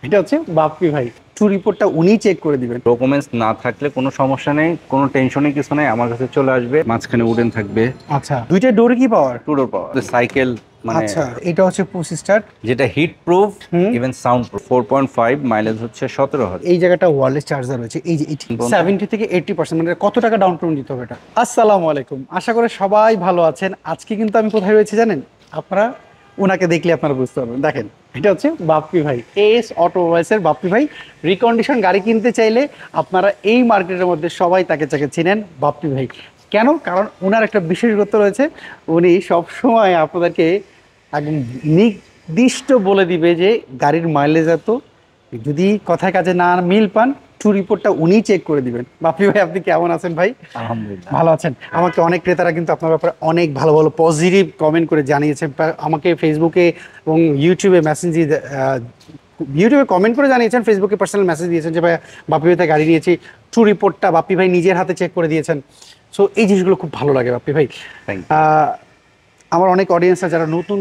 এটা হচ্ছে বাপ্পি ভাই, ট্রু রিপোর্টটা উনিই চেক করে দিবেন। ডকুমেন্টস না থাকলে কোনো সমস্যা নেই, কোনো টেনশনই কিছু নেই, আমার কাছে চলে আসবে। মাঝখানে উডেন থাকবে, আচ্ছা, দুইটা ডোরে কি পাওয়ার? টুডোর পাওয়ার সাইকেল, মানে আচ্ছা, এটা হচ্ছে পুশ স্টার্ট, যেটা হিট প্রুফ, হুম, ইভেন সাউন্ড প্রুফ। 4.5 মাইলেজ হচ্ছে 17,000। এই জায়গাটা ওয়্যারলেস চার্জার রয়েছে, এই যে 70 থেকে 80%, মানে কত টাকা ডাউন পেমেন্ট দিতে হবে এটা? আসসালামু আলাইকুম, আশা করি সবাই ভালো আছেন। আজকে কিন্তু আমি কোথায় রয়েছে জানেন? আপনারা ওনাকে দেখলে আপনারা বুঝতে পারবেন। দেখেন, এটা হচ্ছে বাপ্পি ভাই, এস অটোমোবাইলসের বাপ্পি ভাই। রিকন্ডিশন গাড়ি কিনতে চাইলে আপনারা এই মার্কেটের মধ্যে সবাই তাকে চিনেন, বাপ্পি ভাই। কেন? কারণ ওনার একটা বিশেষত্ব রয়েছে, উনি সবসময় আপনাদেরকে একদম নির্দিষ্ট বলে দিবে যে গাড়ির মাইলেজ এত। যদি কথায় কাজে না মিল পান, ট্রু রিপোর্টটা উনিই চেক করে দিবেন। বাপ্পি ভাই, আপনি কেমন আছেন ভাই? আলহামদুলিল্লাহ। ভালো আছেন? আমাকে অনেক ক্রেতারা কিন্তু আপনার ব্যাপারে অনেক ভালো ভালো পজিটিভ কমেন্ট করে জানিয়েছেন। আমাকে ফেসবুকে এবং ইউটিউবে কমেন্ট করে জানিয়েছেন, ফেসবুকে পার্সোনাল মেসেজ দিয়েছেন যে ভাই, বাপ্পি ভাইতে গাড়ি নিয়েছি, ট্রু রিপোর্টটা বাপ্পি ভাই নিজের হাতে চেক করে দিয়েছেন। সো এই জিনিসগুলো খুব ভালো লাগে বাপ্পি ভাই। Thank you. আমার অনেক অডিয়েন্সরা যারা নতুন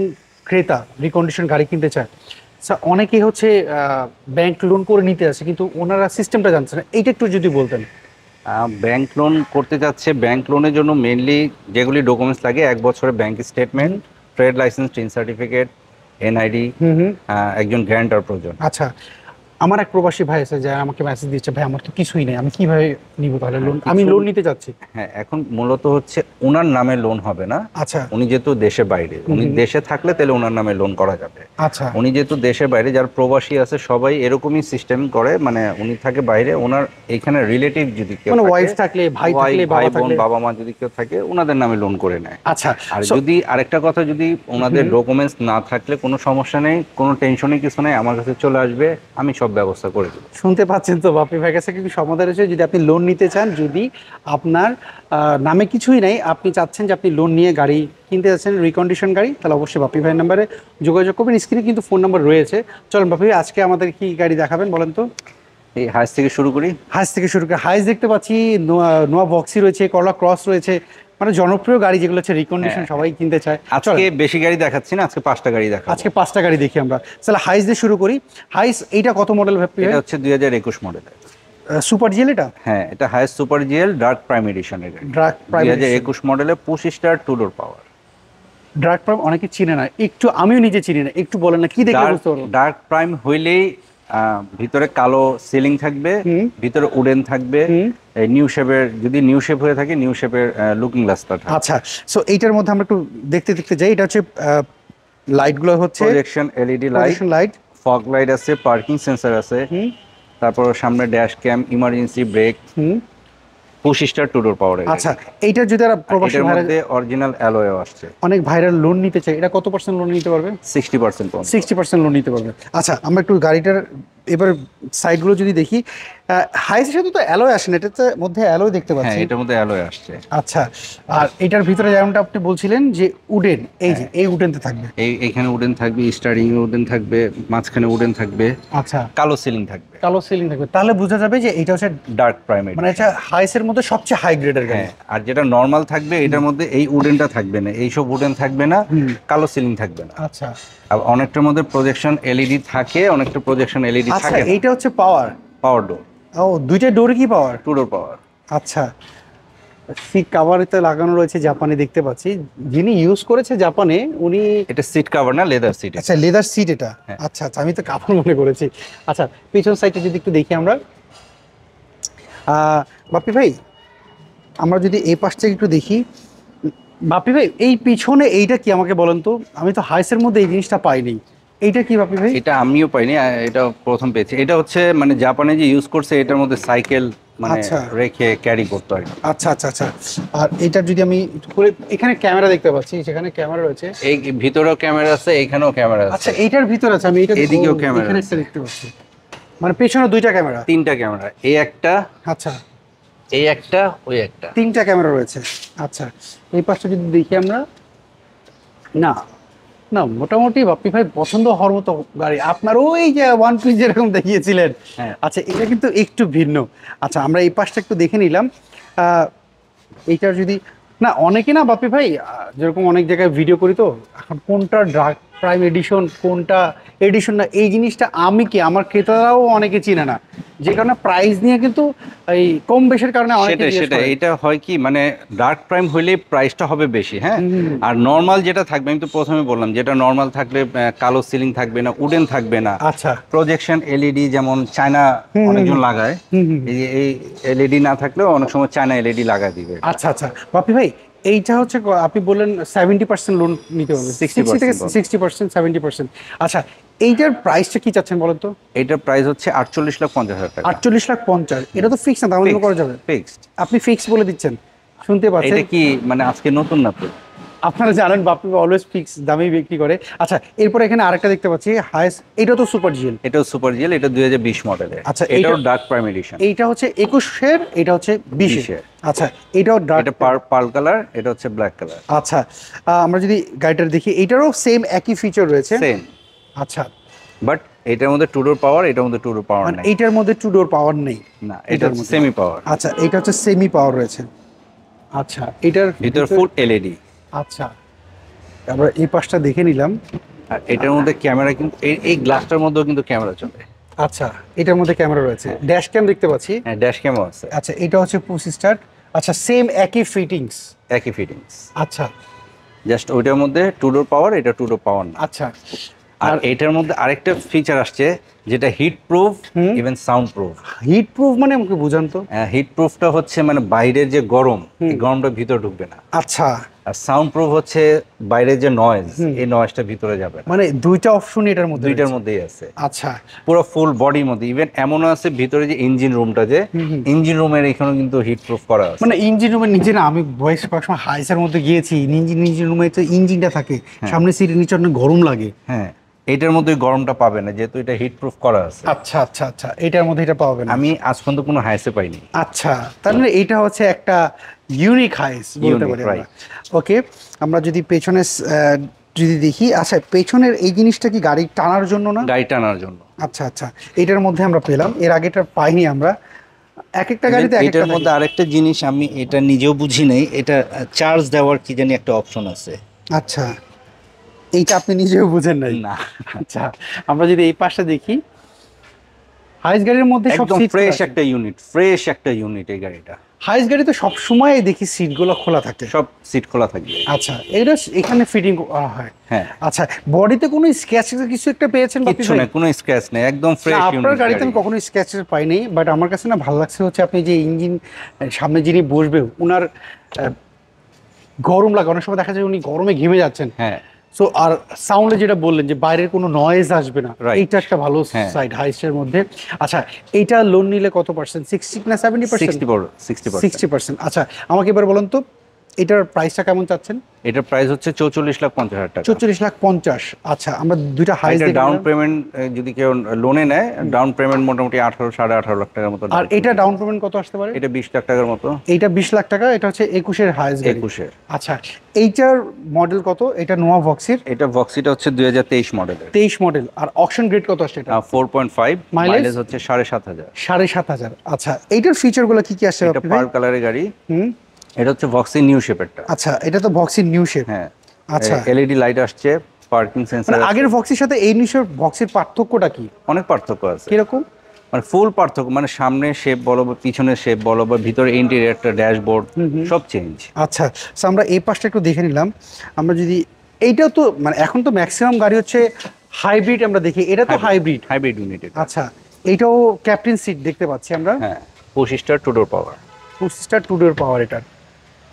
ক্রেতা, রিকন্ডিশন গাড়ি কিনতে চায়, স্যার অনেকেই হচ্ছে ব্যাংক লোন করে নিতে আছে, কিন্তু ওনারা সিস্টেমটা জানছে না, এইটা একটু যদি বলতেন। ব্যাংক লোন করতে যাচ্ছে, ব্যাংক লোনের জন্য মেইনলি যেগুলি ডকুমেন্টস লাগে, 1 বছরের bank statement, trade licence, TIN certificate, NID, হুম হুম। একজন গ্যারান্টার প্রয়োজন। আচ্ছা, আমার এক প্রবাসী ভাই আছে যারা আমাকে মেসেজ দিচ্ছে, ভাই আমার তো কিছুই নেই, আমি কিভাবে নিব তাহলে লোন? আমি লোন নিতে চাচ্ছি। হ্যাঁ, এখন মূলত হচ্ছে ওনার নামে লোন হবে না। আচ্ছা উনি যেহেতু দেশে বাইরে, উনি দেশে থাকলে তাহলে ওনার নামে লোন করা যাবে। আচ্ছা উনি যেহেতু দেশের বাইরে, যারা প্রবাসী আছে সবাই এরকমই সিস্টেম করে, মানে উনি থাকে বাইরে, ওনার এখানে রিলেটিভ যদি কেউ মানে থাকে, ওয়াইফ থাকলে, ভাই থাকলে, ভাই বাবা বোন, থাকলে। বাবা মা যদি কেউ থাকে, ওনাদের নামে লোন করে নেয়। আচ্ছা, আর যদি আরেকটা কথা, যদি ওনাদের ডকুমেন্টস না থাকলে কোনো সমস্যা নেই, কোনো টেনশনই কিছু নেই, আমার কাছে চলে আসবে, আমি সব ব্যবস্থা করে দেবো। শুনতে পাচ্ছেন তো, বাপি ভাই কাছে কিন্তু সমাধান রয়েছে। যদি আপনি লোন নিতে চান, যদি আপনার নামে কিছুই নাই, আপনি চাচ্ছেন যে আপনি লোন নিয়ে গাড়ি কিনতে যাচ্ছেন, রিকন্ডিশন গাড়ি, তাহলে অবশ্যই বাপি ভাইয়ের নাম্বারে যোগাযোগ করবেন। স্ক্রিনে কিন্তু ফোন নাম্বার রয়েছে। চলুন বাপি ভাই, আজকে আমাদের কি গাড়ি দেখাবেন বলেন তো? এই হাইস থেকে শুরু করি। হাইস থেকে শুরু করে, হাইস দেখতে পাচ্ছি, নোয়া বক্সি রয়েছে, করলা ক্রস রয়েছে, মানে জনপ্রিয় গাড়ি যেগুলো হচ্ছে রিকন্ডিশন সবাই কিনতে চায়। আজকে বেশি গাড়ি দেখাচ্ছি না, আজকে 5টা গাড়ি দেখাবো। আজকে 5টা গাড়ি দেখি আমরা। তাহলে হাইস দিয়ে শুরু করি। হাইস এইটা কত মডেল ভাবি? এটা হচ্ছে 2021 মডেলের সুপার জিএল এটা? হ্যাঁ, এটা Hiace super GL dark prime এডিশনের গাড়ি। ড্রাগ প্রাইম, 2021 মডেলের 25 star two door power. Dark prime অনেকে চিনে না, একটু আমিও নিজে চিনি না, একটু বলেন না কি দেখলে বুঝতে পারবো? ডার্ক প্রাইম হইলেই ভিতরে কালো সিলিং থাকবে, ভিতরে উডেন থাকবে, নিউ শেপের, যদি নিউ শেপ হয়ে থাকে নিউ শেপের লুকিং গ্লাসটা থাকবে। আচ্ছা, সো এইটার মধ্যে আমরা একটু দেখতে দেখতে যাই। এটা হচ্ছে লাইটগুলো হচ্ছে projection LED light, light, fog light আছে, পার্কিং সেন্সর আছে, তারপর সামনে dash cam, emergency brake, 25 star two door power. আচ্ছা, এইটার যদি আর প্রবাসী এটার ভাইরা, মধ্যে অরিজিনাল অ্যালয় আসছে। অনেক ভাইরাল লোন নিতে চাই, এটা কত পার্সেন্ট লোন নিতে পারবে? 60% 60% লোন নিতে পারবে। আচ্ছা, আমরা একটু গাড়িটার এবার সাইডগুলো যদি দেখি, হাইসের সাথে তো অ্যালয় আসে না, এটাতে মধ্যে অ্যালয় দেখতে হ্যাঁ, পাচ্ছি। এটার মধ্যে অ্যালয় আসছে। আচ্ছা, আর এটার ভিতরে যেমনটা আপনি বলছিলেন যে উডেন, এই যে এই উডেনতে থাকবে, এইখানে উডেন থাকবে, স্টারিং এ উডেন থাকবে, মাঝখানে উডেন থাকবে, আচ্ছা কালো সিলিং থাকবে, কালো সিলিং থাকবে, তাহলে বোঝা যাবে যে এটা হচ্ছে ডার্ক প্রাইম। মানে এটা হাইসের মধ্যে সবচেয়ে হাই গ্রেডের গাড়ি। হ্যাঁ, আর যেটা নরমাল থাকবে এটার মধ্যে এই উডেনটা থাকবে না, এইসব উডেন থাকবে না, কালো সিলিং থাকবে না। আচ্ছা, আর অনেকটার মধ্যে প্রজেকশন এলইডি থাকে, অনেকটা প্রজেকশন এলইডি আচ্ছা, থাকে না। এইটা হচ্ছে পাওয়ার পাওয়ার ডোর, ও দুইটা ডোরে কি পাওয়ার? Two door power. আচ্ছা, সিট কাভারেতে লাগানো রয়েছে জাপানে দেখতে পাচ্ছি, যিনি ইউজ করেছে জাপানে উনি। এটা সিট কভার না, লেদার সিট। আচ্ছা, লেদার সিট এটা। হ্যাঁ। আচ্ছা আচ্ছা, আমি তো কাপড় মনে করেছি। আচ্ছা, পিছন সাইডটা যদি একটু দেখি আমরা, বাপ্পি ভাই, আমরা যদি এই পাশ থেকে একটু দেখি, বাপ্পি ভাই এই পিছনে এইটা কি আমাকে বলেন তো? আমি তো হাইসের মধ্যে এই জিনিসটা পাইনি, এইটা কি বাপ্পি ভাই? এটা আমিও পাইনি, এটা প্রথম পেয়েছি। এটা হচ্ছে মানে জাপানে যে ইউজ করছে, এটার মধ্যে সাইকেল মানে আচ্ছা। রেখে ক্যারি করতে হয়। আচ্ছা আচ্ছা আচ্ছা, আর এটার যদি আমি একটু করে, এখানে ক্যামেরা দেখতে পাচ্ছি, সেখানে ক্যামেরা রয়েছে, এই ভিতরেও ক্যামেরা আছে, এখানেও ক্যামেরা আছে। আচ্ছা এইটার ভিতর আছে, আমি এটা এদিকেও ক্যামেরা এখানে একটা দেখতে পাচ্ছি, মানে পেছনে দুইটা ক্যামেরা, 3টা ক্যামেরা, এই একটা, আচ্ছা এই একটা, ওই একটা, 3টা ক্যামেরা রয়েছে। আচ্ছা, এই পাশটা যদি দেখি আমরা, না না, মোটামুটি বাপ্পি ভাই পছন্দ হওয়ার মতো গাড়ি। আপনার ওই যে ওয়ান পিস যেরকম দেখিয়েছিলেন, হ্যাঁ। আচ্ছা এটা কিন্তু একটু ভিন্ন। আচ্ছা, আমরা এই পাশটা একটু দেখে নিলাম। এইটার যদি, না অনেকে না বাপ্পি ভাই, যেরকম অনেক জায়গায় ভিডিও করি, তো এখন কোনটা প্রাইম এডিশন কোনটা এডিশন না, এই জিনিসটা আমি কি আমার ক্রেতারাও অনেকে চিনে না, যে কারণে প্রাইস নিয়ে কিন্তু এই কম বেশির কারণে অনেকে সেটাই জিজ্ঞেস সেটাই করে। এটা হয় কি মানে ডার্ক প্রাইম হইলে প্রাইসটা হবে বেশি, হ্যাঁ। আর নর্মাল যেটা থাকবে, আমি তো প্রথমে বললাম, যেটা নর্মাল থাকলে কালো সিলিং থাকবে না, উডেন থাকবে না, আচ্ছা প্রজেকশন এলইডি যেমন চায়না অনেকজন লাগায়, এই যে এই এলইডি না থাকলেও অনেক সময় চায়না এলইডি লাগায় দিবে। আচ্ছা আচ্ছা বাপি ভাই, এইটা হচ্ছে আপনি বললেন 70% লোন নিতে হবে, 60 থেকে 60%, 70%। আচ্ছা এইটার প্রাইসটা কি চাচ্ছেন বলেন তো? এটার প্রাইস হচ্ছে 48,50,000 টাকা। 48,50,000, এটা তো ফিক্স না, দাম দর করা যাবে? ফিক্সড। আপনি ফিক্স বলে দিচ্ছেন, শুনতে পাচ্ছেন? এটা কি মানে আজকে নতুন না তো? আপনারা জানেন বাপি অলওয়েজ ফিক্স দামেই বিক্রি করে। আচ্ছা এরপর এখানে আরেকটা দেখতে পাচ্ছি হাইস, এটা তো সুপার জিএল। এটাও সুপার জিএল, এটা 2020 মডেলের। আচ্ছা, এটাও এইটা- ডার্ক প্রাইম এডিশন। এইটা হচ্ছে 21-এর, এটা হচ্ছে 20-এর। আচ্ছা এটাও ডার্ক। এটা পার্ল কালার, এটা হচ্ছে ব্ল্যাক কালার। আচ্ছা আমরা যদি গাড়িটার দেখি, এটারও সেম একই ফিচার রয়েছে। সেম, আচ্ছা বাট এটার মধ্যে টু ডোর পাওয়ার, এটার মধ্যে টু ডোর পাওয়ার মানে নেই। এইটার মধ্যে টু ডোর পাওয়ার নেই না, এটা সেমি পাওয়ার। আচ্ছা এটা হচ্ছে সেমি পাওয়ার রয়েছে। আচ্ছা এটার ভিতর ফুল এলইডি। আচ্ছা আমরা এই পাশটা দেখে নিলাম। আর এটার মধ্যে ক্যামেরা কিন্তু এই গ্লাসটার মধ্যেও কিন্তু ক্যামেরা চলে। আচ্ছা এটার মধ্যে ক্যামেরা রয়েছে, ড্যাশ ক্যাম দেখতে পাচ্ছি। হ্যাঁ, ড্যাশ ক্যামও আছে। আচ্ছা এটা হচ্ছে পুশ স্টার্ট। আচ্ছা সেম একই ফিটিংস। একই ফিটিংস। আচ্ছা জাস্ট ওইটার মধ্যে টু ডোর পাওয়ার, এটা টু ডোর পাওয়ার না। আচ্ছা আর এটার মধ্যে আরেকটা ফিচার আসছে, যেটা heat proof, even sound proof. Heat proof মানে আমাকে বুঝান তো। হিট প্রুফটা হচ্ছে মানে বাইরের যে গরম, এই গরমটা ভিতরে ঢুকবে না। আচ্ছা আর সাউন্ড প্রুফ হচ্ছে বাইরের যে নয়েজ, এই নয়েজটা ভিতরে যাবে না। মানে দুইটা অপশন এটার মধ্যে দুইটার রয়েছে। মধ্যেই আছে। আচ্ছা পুরো ফুল বডির মধ্যে, ইভেন এমনও আছে ভিতরে যে ইঞ্জিন রুমটা, যে ইঞ্জিন রুমের এখানেও কিন্তু হিট প্রুফ করা আছে। মানে ইঞ্জিন রুমের নিচে না, আমি বয়স কয়েক সময় হাইসের মধ্যে গিয়েছি, ইঞ্জিন রুমে তো ইঞ্জিনটা থাকে, সামনে সিটের নিচে অনেক গরম লাগে। হ্যাঁ, এটার মধ্যে গরমটা পাবে না, যেহেতু এটা হিট প্রুফ করা আছে। আচ্ছা আচ্ছা আচ্ছা এটার মধ্যে এটা পাবেন। আমি আজ পর্যন্ত কোনো হাইসে পাইনি। আচ্ছা তার মানে এটা হচ্ছে একটা ইউনিক হাইস বলতে Unique, পারি right. ওকে আমরা যদি পেছনে যদি দেখি, আচ্ছা পেছনের এই জিনিসটা কি গাড়ি টানার জন্য না? গাড়ি টানার জন্য। আচ্ছা আচ্ছা এটার মধ্যে আমরা পেলাম, এর আগেটা পাইনি আমরা। এক একটা গাড়িতে এক একটা এটার মধ্যে আরেকটা জিনিস আমি এটা নিজেও বুঝি নাই, এটা চার্জ দেওয়ার কি জানি একটা অপশন আছে। আচ্ছা এইটা আপনি নিজেও বুঝেন নাই? না, আচ্ছা আমরা যদি এই পাশটা দেখি, হাইস গাড়ির মধ্যে সব একদম সিট ফ্রেশ একটা ইউনিট, ফ্রেশ একটা ইউনিট এই গাড়িটা। হাইস গাড়িতে সব সময় দেখি সিটগুলো খোলা থাকে। সব সিট খোলা থাকবে। আচ্ছা এটা এখানে ফিটিং করা হয়। হ্যাঁ, আচ্ছা বডিতে কোনো স্ক্র্যাচ কিছু একটা পেয়েছেন বাপি কিছু ভাই? না, কোনো স্ক্র্যাচ নেই, একদম ফ্রেশ না, ইউনিট। আপনার গাড়িতে আমি কখনো স্ক্র্যাচেস পাইনি, বাট আমার কাছে না ভালো লাগছে হচ্ছে আপনি যে ইঞ্জিন সামনে যিনি বসবে ওনার গরম লাগে, অনেক সময় দেখা যায় উনি গরমে ঘেমে যাচ্ছেন। হ্যাঁ, সো আর সাউন্ডে যেটা বললেন যে বাইরের কোনো নয়েজ আসবে না, Right. এইটা একটা ভালো হ্যাঁ। সাইড হাইসের মধ্যে। আচ্ছা এইটা লোন নিলে কত পার্সেন্ট, 60 না 70%? 60%। 60%। আচ্ছা আমাকে এবার বলুন তো এটার প্রাইসটা কেমন চাচ্ছেন? এটার প্রাইস হচ্ছে 44,50,000 টাকা। 44,50,000। আচ্ছা আমরা দুইটা হাইস এটা দেখে ডাউন নিলাম। পেমেন্ট যদি কেউ লোনে নেয়, ডাউন পেমেন্ট মোটামুটি 18-18.5 লাখ টাকার মতো। আর এটা ডাউন পেমেন্ট কত আসতে পারে? এটা 20 লাখ টাকার মতো। এইটা 20 লাখ টাকা, এটা হচ্ছে 21-এর হাইস গাড়ি। 21-এর। আচ্ছা এইটার মডেল কত? এটা নোয়া ভক্সির এটা ভক্সিটা হচ্ছে 2023 মডেলের। 23 মডেল। আর অকশন গ্রেড কত আসছে এটা? 4.5, Mileage? মাইলেজ হচ্ছে 7,500। 7,500। আচ্ছা এইটার ফিচারগুলো কি কি আসছে এটা আপনি ভাই? পার্ল কালারের গাড়ি। হুম এটা হচ্ছে ভক্সি নিউ শেপেরটা। আচ্ছা এটা তো ভক্সির নিউ শেপ। হ্যাঁ, আচ্ছা এলইডি লাইট আসছে, পার্কিং সেন্সর। মানে আগের ভক্সির সাথে এই নিউ ভক্সির পার্থক্যটা কি, অনেক পার্থক্য আছে। কিরকম? মানে ফুল পার্থক্য, মানে সামনে শেপ বলো বা পিছনের শেপ বলো বা ভিতরে ইন্টেরিয়রটা, ড্যাশবোর্ড সব চেঞ্জ। আচ্ছা সো আমরা এই পাশটা একটু দেখে নিলাম। আমরা যদি এইটাও তো মানে এখন তো ম্যাক্সিমাম গাড়ি হচ্ছে হাইব্রিড আমরা দেখি, এটা তো হাইব্রিড। Hybrid unit. আচ্ছা এইটাও ক্যাপ্টেন সিট দেখতে পাচ্ছি আমরা। হ্যাঁ, 25 টু ডোর পাওয়ার। 25 টু ডোর পাওয়ার এটার।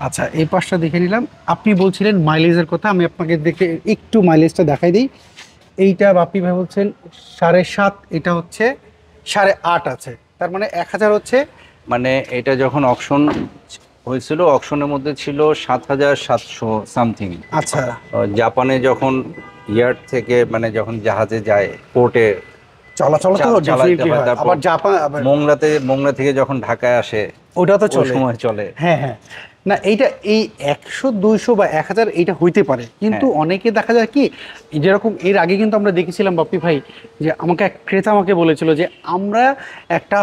আচ্ছা এই পাশটা দেখে নিলাম। আপনি বলছিলেন মাইলেজের কথা, আমি আপনাকে দেখে একটু মাইলেজটা দেখাই দিই। এইটা বাপি ভাই বলছেন 7.5, এটা হচ্ছে 8.5 আছে, তার মানে 1000 হচ্ছে। মানে এটা যখন অকশন হয়েছিল, অকশনের মধ্যে ছিল 7,700 সামথিং। আচ্ছা জাপানে যখন ইয়ার্ড থেকে মানে যখন জাহাজে যায় পোর্টে চলাচল তো চালাতে ডেফিনেটলি হয়। হয়। তারপর আবার জাপান আবার মোংলা থেকে যখন ঢাকায় আসে ওটা তো ওই চলে। সময় চলে। হ্যাঁ হ্যাঁ, না এইটা এই 100 200 বা 1000 এইটা হইতে পারে, কিন্তু হ্যাঁ। অনেকে দেখা যায় কি, যেরকম এর আগে কিন্তু আমরা দেখেছিলাম বাপ্পি ভাই, যে আমাকে এক ক্রেতা আমাকে বলেছিল যে আমরা একটা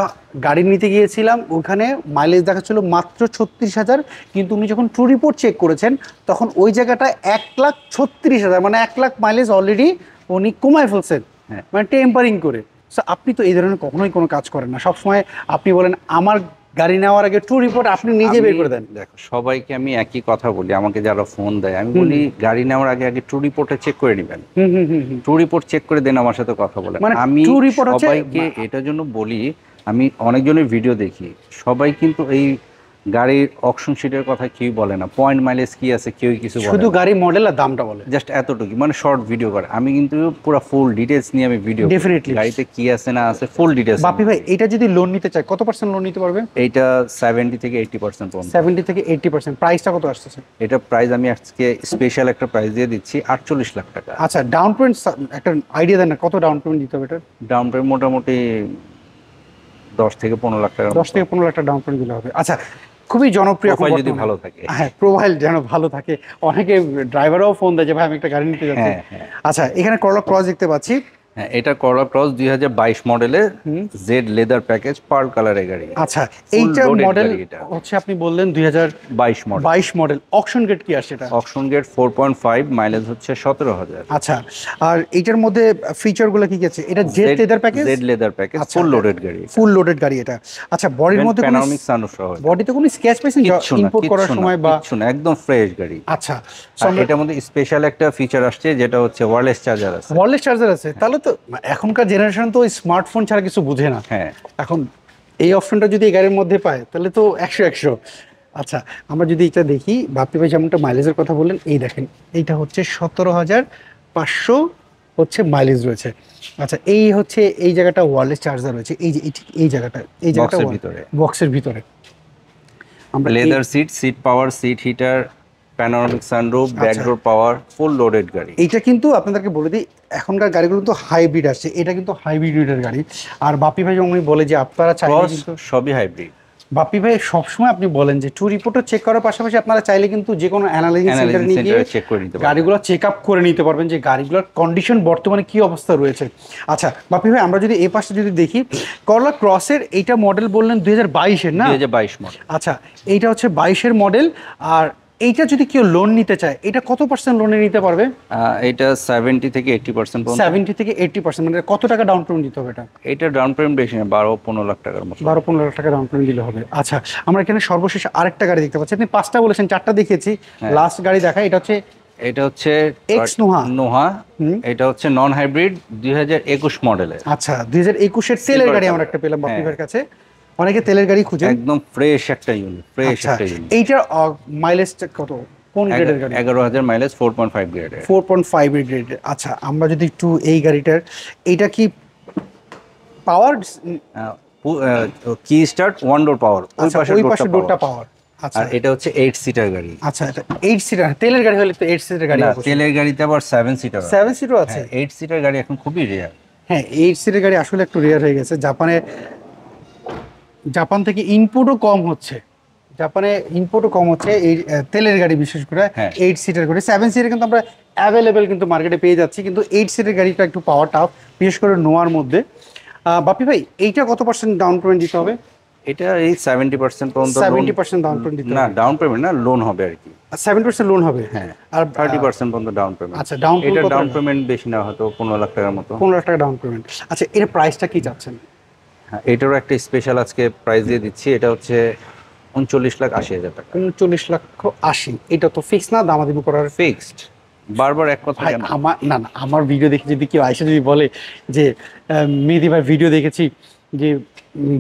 গাড়ি নিতে গিয়েছিলাম, ওখানে মাইলেজ দেখাচ্ছিল মাত্র 36,000, কিন্তু উনি যখন ট্রু রিপোর্ট চেক করেছেন তখন ওই জায়গাটায় 1,36,000, মানে 1,00,000 মাইলেজ অলরেডি উনি কমায় ফেলছেন, হ্যাঁ। মানে টেম্পারিং করে। সো আপনি তো এই ধরনের কখনোই কোনো কাজ করেন না, সবসময় আপনি বলেন আমার গাড়ি নেওয়ার আগে ট্রু রিপোর্ট আপনি নিজে বের করে দেন। দেখো, সবাইকে আমি একই কথা বলি, আমাকে যারা ফোন দেয় আমি বলি গাড়ি নেওয়ার আগে আগে ট্রু রিপোর্টে চেক করে নেবেন। হুম হুম হুম হুম। ট্রু রিপোর্ট চেক করে দেন, আমার সাথে কথা বলেন। মানে আমি true report হচ্ছে সবাইকে এটার জন্য বলি, আমি অনেকজনের ভিডিও দেখি, সবাই কিন্তু এই গাড়ির অকশন শিটের কথা কেউ বলে না, পয়েন্ট মাইলেজ কি আছে কেউ কিছু বলে শুধু না, গাড়ি মডেল আর দামটা বলে। জাস্ট এতটুকু, মানে শর্ট ভিডিও করে। আমি কিন্তু পুরো ফুল ডিটেলস নিয়ে আমি ভিডিও Definitely. গাড়িতে কি আছে না আছে ফুল ডিটেলস। বাপি ভাই এটা যদি লোন নিতে চায় কত পার্সেন্ট লোন নিতে পারবে? এইটা 70 থেকে 80% পর্যন্ত। 70 থেকে 80%। প্রাইসটা কত আসতেছে? এটা প্রাইস আমি আজকে স্পেশাল একটা প্রাইস দিয়ে দিচ্ছি 48 লাখ টাকা। আচ্ছা, ডাউন পেমেন্ট একটা আইডিয়া দেন না, কত ডাউন পেমেন্ট দিতে হবে এটা? ডাউন পেমেন্ট মোটামুটি 10 থেকে 15 লাখ টাকা। 10 থেকে 15 লাখ টাকা ডাউন পেমেন্ট দিলে হবে। আচ্ছা, খুবই জনপ্রিয় এখন প্রোফাইল যদি বর্তমানে। ভালো থাকে। হ্যাঁ, প্রোফাইল যেন ভালো থাকে। অনেকে ড্রাইভারও ফোন দেয় যে ভাই আমি একটা গাড়ি নিতে যাচ্ছি। হ্যাঁ, হ্যাঁ। আচ্ছা, এখানে করলা ক্রস দেখতে পাচ্ছি। হ্যাঁ, এটা করলা ক্রস 2022 মডেলের জেড লেদার প্যাকেজ পার্ল কালারের গাড়ি। আচ্ছা, Full এইটা loaded মডেল গাড়ি এটা। হচ্ছে আপনি বললেন 2022 22 মডেল। মডেল। অকশন গেট কি আসছে এটা? অকশন গেট 4.5, মাইলেজ হচ্ছে 17,000। আচ্ছা, আর এইটার মধ্যে ফিচারগুলো কি কি আছে? এটা Z leather package, Z leather package, আচ্ছা, ফুল লোডেড গাড়ি। ফুল লোডেড গাড়ি এটা। আচ্ছা, বডির মধ্যে কোনো প্যানোরামিক সানরুফ সহ। বডিতে কোনো স্ক্র্যাচ পাইছেন ইম্পোর্ট করার সময় বা? কিচ্ছু না, একদম ফ্রেশ গাড়ি। আচ্ছা, আর এটার মধ্যে স্পেশাল একটা ফিচার আসছে যেটা হচ্ছে ওয়্যারলেস চার্জার আছে। ওয়্যারলেস চার্জার আছে? তাহলে তো এখনকার জেনারেশন তো স্মার্টফোন ছাড়া কিছু বুঝে না। হ্যাঁ, এখন এই অপশনটা যদি এই গাড়ির মধ্যে পায় তাহলে তো 100 আচ্ছা, আমরা যদি এটা দেখি, বাপ্পি ভাই যেমনটা মাইলেজের কথা বললেন, এই দেখেন এইটা হচ্ছে 17,500 হচ্ছে মাইলেজ রয়েছে। আচ্ছা, এই হচ্ছে এই জায়গাটা ওয়্যারলেস চার্জার রয়েছে, এই যে এই জায়গাটা বক্সের ভিতরে। বক্সের ভিতরে আমরা leather seat power, seat heater, panoramic sunroof, back door power, full loaded গাড়ি। এইটা কিন্তু আপনাদেরকে বলে দিই, এখনকার গাড়িগুলো তো হাইব্রিড আসছে, এটা কিন্তু হাইব্রিডের গাড়ি। আর বাপ্পি ভাই যেমন বলে যে আপনারা চাইলে কিন্তু সবই হাইব্রিড। বাপ্পি ভাই সবসময় আপনি বলেন যে ট্রু রিপোর্টও চেক করার পাশাপাশি আপনারা চাইলে কিন্তু যে কোনো অ্যানালাইজিং সেন্টারে নিয়ে গিয়ে চেক করে নিতে পারবেন, গাড়িগুলো চেক আপ করে নিতে পারবেন যে গাড়িগুলোর কন্ডিশন বর্তমানে কি অবস্থা রয়েছে। আচ্ছা বাপ্পি ভাই, আমরা যদি এই পাশে যদি দেখি, করলা ক্রসের এইটা মডেল বললেন 2022-এর না? 2022 মডেল। আচ্ছা, এইটা হচ্ছে 22-এর মডেল। আর এইটা যদি কেউ লোন নিতে চায়, এটা কত পার্সেন্ট লোনে নিতে পারবে? এটা 70 থেকে 80% পর্যন্ত। 70 থেকে 80%, মানে কত টাকা ডাউন পেমেন্ট দিতে হবে এটা? এটা ডাউন পেমেন্ট বেশি না, 12-15 লাখ টাকার মতো। 12-15 লাখ টাকা ডাউন পেমেন্ট দিলে হবে। আচ্ছা, আমরা এখানে সর্বশেষ আরেকটা গাড়ি দেখতে পাচ্ছি। আপনি 5টা বলেছেন, 4টা দেখিয়েছি, লাস্ট গাড়ি দেখা এটা হচ্ছে এটা হচ্ছে এক্স নোহা। নোহা। এটা হচ্ছে নন হাইব্রিড 2021 মডেলের। আচ্ছা, 2021-এর তেলের গাড়ি আমরা একটা পেলাম বাপ্পি ভাইয়ের কাছে। অনেকে তেলের গাড়ি খুঁজে, একদম ফ্রেশ একটা ইউনিট, ফ্রেশ আচ্ছা, একটা ইউনিট। এইটার মাইলেজটা কত, কোন গ্রেডের গাড়ি? 11,000 মাইলেজ, 4.5 গ্রেডের। 4.5 এর গ্রেডের। আচ্ছা, আমরা যদি একটু এই গাড়িটার, এইটা কি পাওয়ার? কি স্টার্ট, ওয়ান ডোর পাওয়ার, ওই পাশে ডোরটা পাওয়ার। আচ্ছা, আর এটা হচ্ছে 8 সিটার গাড়ি। আচ্ছা, এটা 8 সিটার। তেলের গাড়ি হলে তো 8 সিটার গাড়ি না, অবশ্যই। তেলের গাড়িতে আবার 7 সিটার। 7 সিটও আছে? 8 সিটার গাড়ি এখন খুবই রেয়ার। হ্যাঁ, 8 সিটের গাড়ি আসলে একটু রেয়ার হয়ে গেছে। জাপান থেকে ইম্পোর্টও কম হচ্ছে, এই তেলের গাড়ি বিশেষ করে 8 সিটের গাড়ি। 7 সিটের কিন্তু আমরা অ্যাভেলেবেল কিন্তু মার্কেটে পেয়ে যাচ্ছি, কিন্তু 8 সিটের গাড়িটা একটু পাওয়া টাফ, বিশেষ করে নোয়ার মধ্যে। বাপ্পি ভাই, এইটা কত পার্সেন্ট ডাউন পেমেন্ট দিতে হবে? এটা এই 70% পর্যন্ত। 70% ডাউন পেমেন্ট দিতে হবে? না, ডাউন পেমেন্ট না, লোন হবে আর কি। 7% লোন হবে? হ্যাঁ, আর 30% পর্যন্ত ডাউন পেমেন্ট। আচ্ছা, ডাউন এটা পেমেন্ট ডাউন পেমেন্ট বেশি না, হয়তো 15 লাখ টাকার মতো। 15 লাখ টাকা ডাউন পেমেন্ট। আচ্ছা, এর প্রাইসটা কি চাচ্ছেন? হ্যাঁ, এটারও একটা স্পেশাল আজকে প্রাইস দিয়ে দিচ্ছি। এটা হচ্ছে 39,80,000 টাকা। 39,80,000। এটা তো ফিক্স না, দামাদামি করার? ফিক্সড। বারবার এক কথা ভাই কেন? আমার ভিডিও দেখে যদি কেউ আইসা যদি বলে যে মেহেদী ভাই ভিডিও দেখেছি, যে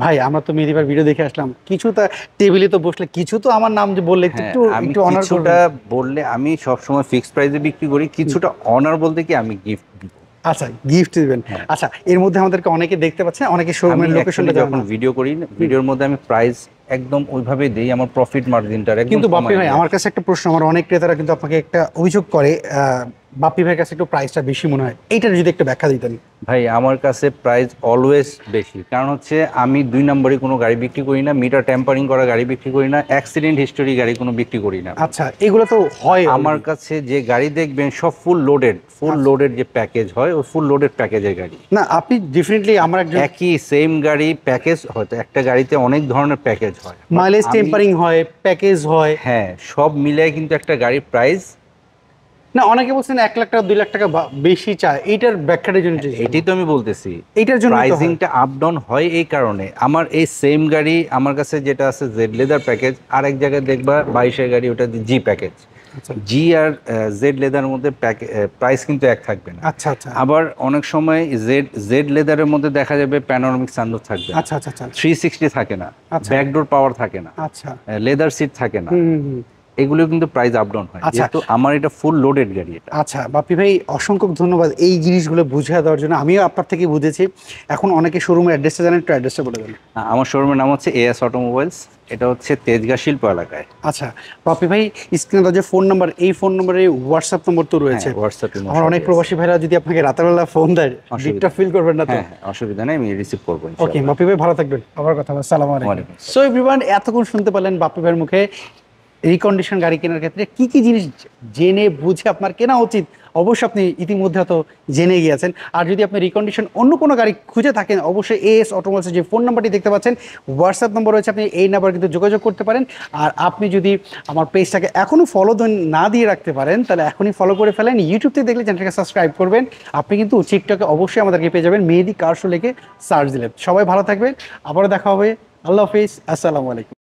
ভাই আমরা তো মেহেদী ভাই ভিডিও দেখে আসলাম, কিছু তা টেবিলে তো বসলে কিছু তো আমার নাম যে বললে একটু আমি একটু অনার কিছুটা বললে, আমি সবসময় ফিক্সড প্রাইসে বিক্রি করি, কিছুটা অনার বলতে কি আমি গিফট দিব। আচ্ছা, গিফট দিবেন। আচ্ছা, এর মধ্যে আমাদেরকে অনেকে দেখতে পাচ্ছেন, অনেকে শোরুমের লোকেশনটা যখন ভিডিও করি, ভিডিওর মধ্যে আমি প্রাইস একদম ওইভাবে দেই, আমার প্রফিট মার্জিনটা একদম। কিন্তু বাপ্পি ভাই, আমার কাছে একটা প্রশ্ন, আমার অনেক ক্রেতারা কিন্তু আপনাকে একটা অভিযোগ করে বাপ্পি ভাইয়ের কাছে একটু প্রাইসটা বেশি মনে হয়, এইটার যদি একটু ব্যাখ্যা দিতেন। ভাই আমার কাছে প্রাইস অলওয়েজ বেশি, কারণ হচ্ছে আমি 2 নম্বরে কোনো গাড়ি বিক্রি করি না, মিটার ট্যাম্পারিং করা গাড়ি বিক্রি করি না, অ্যাক্সিডেন্ট হিস্টোরি গাড়ি কোনো বিক্রি করি না। আচ্ছা, এগুলো তো হয় আমার কাছে যে গাড়ি দেখবেন সব ফুল লোডেড যে প্যাকেজ হয়, ওই ফুল লোডেড প্যাকেজের গাড়ি না। আপনি ডেফিনেটলি আমার একজন একই সেম গাড়ি প্যাকেজ, হয়তো একটা গাড়িতে অনেক ধরনের প্যাকেজ হয়, মাইলেজ টেম্পারিং হয়, প্যাকেজ হয়। হ্যাঁ, সব মিলিয়ে কিন্তু একটা গাড়ির প্রাইস। না, অনেকে বলছেন 1 লাখ টাকা 2 লাখ টাকা বেশি চায়, এইটার ব্যাখ্যাটার জন্য এটাই তো আমি বলতেছি, এইটার জন্য প্রাইসিংটা আপ ডাউন হয় এই কারণে। আমার এই সেম গাড়ি আমার কাছে যেটা আছে জেড লেদার প্যাকেজ, আর এক জায়গায় দেখবা 22-এর গাড়ি, ওটা জি প্যাকেজ। জি আর জেড লেদারের মধ্যে প্রাইস কিন্তু এক থাকবে না। আচ্ছা আচ্ছা। আবার অনেক সময় জেড লেদারের মধ্যে দেখা যাবে প্যানোরামিক সানরুফ থাকবে, আচ্ছা আচ্ছা আচ্ছা, 360 থাকে না, ব্যাকডোর পাওয়ার থাকে না, আচ্ছা, লেদার সিট থাকে না, এগুলো কিন্তু প্রাইস আপ ডাউন হয়। আচ্ছা। যেহেতু আমার এটা ফুল লোডেড গাড়ি এটা। আচ্ছা বাপ্পি ভাই, অসংখ্য ধন্যবাদ এই জিনিসগুলো বুঝিয়ে দেওয়ার জন্য। আমিও আপনার থেকে বুঝেছি। এখন অনেকে শোরুমের অ্যাড্রেসটা জানেন, একটু অ্যাড্রেসটা বলে দেন। আমার শোরুমের নাম হচ্ছে এএস অটোমোবাইলস, এটা হচ্ছে তেজগাঁ শিল্প এলাকায়। আচ্ছা বাপ্পি ভাই, স্ক্রিনে যে ফোন নাম্বার, এই ফোন নাম্বারে হোয়াটসঅ্যাপ নম্বর তো রয়েছে। হোয়াটসঅ্যাপে আমার অনেক প্রবাসী ভাইরা যদি আপনাকে রাতের বেলা ফোন দেয়, ডিপটা ফিল করবেন না তো? হ্যাঁ, অসুবিধা নেই, আমি রিসিভ করবো। ওকে বাপ্পি ভাই, ভালো থাকবেন। আবার কথা হবে। আসসালামু আলাইকুম। সো এভরিওয়ান, এতক্ষণ শুনতে পারলেন বাপ্পি ভাইয়ের মুখে রিকন্ডিশন গাড়ি কেনার ক্ষেত্রে কি কি জিনিস জেনে বুঝে আপনার কেনা উচিত। অবশ্যই আপনি ইতিমধ্যে হয়তো জেনে গিয়েছেন। আর যদি আপনি রিকন্ডিশন অন্য কোনো গাড়ি খুঁজে থাকেন, অবশ্যই এএস অটোমোবাইলসের যে ফোন নাম্বারটি দেখতে পাচ্ছেন, হোয়াটসঅ্যাপ নম্বর রয়েছে, আপনি এই নাম্বার কিন্তু যোগাযোগ করতে পারেন। আর আপনি যদি আমার পেজটাকে এখনও ফলো না দিয়ে রাখতে পারেন, তাহলে এখনই ফলো করে ফেলেন। ইউটিউব থেকে দেখলে চ্যানেলটাকে সাবস্ক্রাইব করবেন। আপনি কিন্তু টিকটকে অবশ্যই আমাদেরকে পেয়ে যাবেন, মেহেদি কার শো লিখে সার্চ দিলে। সবাই ভালো থাকবেন, আবারও দেখা হবে। আল্লাহ হাফিজ, আসসালামু আলাইকুম।